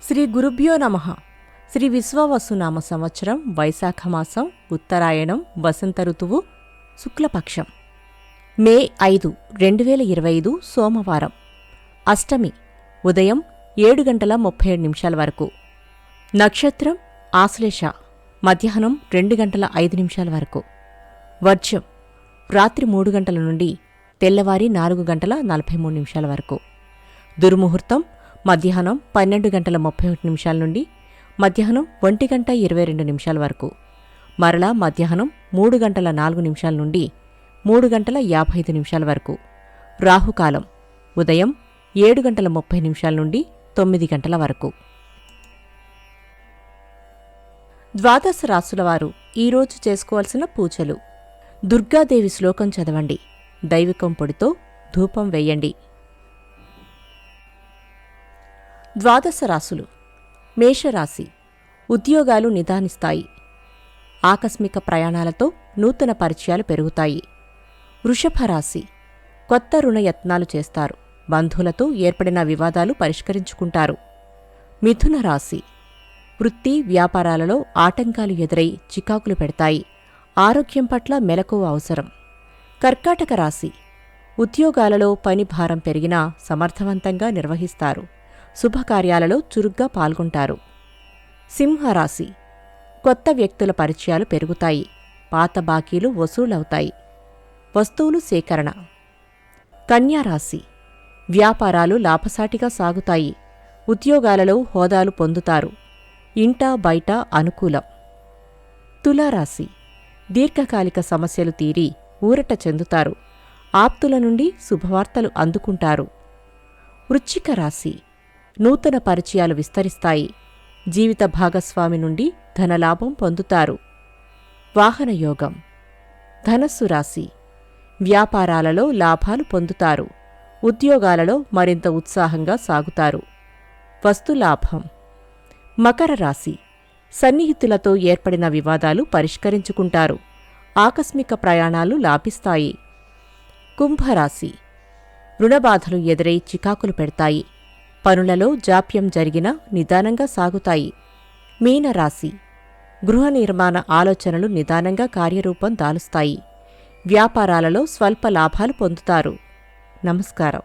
శ్రీ గురుభ్యో నమః. శ్రీ విశ్వావసునామ సంవత్సరం వైశాఖమాసం ఉత్తరాయణం వసంత ఋతువు శుక్లపక్షం మే 5, 2025 సోమవారం. అష్టమి ఉదయం 7:37 వరకు. నక్షత్రం ఆశ్లేష మధ్యాహ్నం 2:05 వరకు. వర్జ్యం రాత్రి 3 గంటల నుండి తెల్లవారి 4:43 వరకు. దుర్ముహూర్తం మధ్యాహ్నం 12:31 నుండి మధ్యాహ్నం 1:22 వరకు. మరలా మధ్యాహ్నం 3:04 నుండి 3:55 వరకు. రాహుకాలం ఉదయం 7:30 నుండి 9 గంటల వరకు. ద్వాదశ రాశులవారు ఈరోజు చేసుకోవాల్సిన పూజలు: దుర్గాదేవి శ్లోకం చదవండి. దైవికం పొడితో ధూపం వెయ్యండి. ద్వాదశ రాశులు. మేషరాశి ఉద్యోగాలు నిదానిస్తాయి. ఆకస్మిక ప్రయాణాలతో నూతన పరిచయాలు పెరుగుతాయి. వృషభరాశి కొత్త రుణయత్నాలు చేస్తారు. బంధువులతో ఏర్పడిన వివాదాలు పరిష్కరించుకుంటారు. మిథున రాశి వృత్తి వ్యాపారాలలో ఆటంకాలు ఎదురై చికాకులు పెడతాయి. ఆరోగ్యం పట్ల మెలకువ అవసరం. కర్కాటక రాశి ఉద్యోగాలలో పని భారం పెరిగినా సమర్థవంతంగా నిర్వహిస్తారు. శుభకార్యాలలో చురుగ్గా పాల్గొంటారు. సింహరాశి కొత్త వ్యక్తుల పరిచయాలు పెరుగుతాయి. పాత బాకీలు వసూలవుతాయి. వస్తువులు సేకరణ. కన్యారాశి వ్యాపారాలు లాభసాటిగా సాగుతాయి. ఉద్యోగాలలో హోదాలు పొందుతారు. ఇంటా బయట అనుకూలం. తులారాశి దీర్ఘకాలిక సమస్యలు తీరి ఊరట చెందుతారు. ఆప్తుల నుండి శుభవార్తలు అందుకుంటారు. వృశ్చిక రాశి నూతన పరిచయాలు విస్తరిస్తాయి. జీవిత భాగస్వామి నుండి ధనలాభం పొందుతారు. వాహనయోగం. ధనస్సు రాశి వ్యాపారాలలో లాభాలు పొందుతారు. ఉద్యోగాలలో మరింత ఉత్సాహంగా సాగుతారు. వస్తులాభం. మకర రాశి సన్నిహితులతో ఏర్పడిన వివాదాలు పరిష్కరించుకుంటారు. ఆకస్మిక ప్రయాణాలు లాభిస్తాయి. కుంభరాశి రుణబాధలు ఎదురై చికాకులు పెడతాయి. పనులలో జాప్యం జరిగినా నిదానంగా సాగుతాయి. మీనరాశి గృహ నిర్మాణ ఆలోచనలు నిదానంగా కార్యరూపం దాలుస్తాయి. వ్యాపారాలలో స్వల్ప లాభాలు పొందుతారు. నమస్కారం.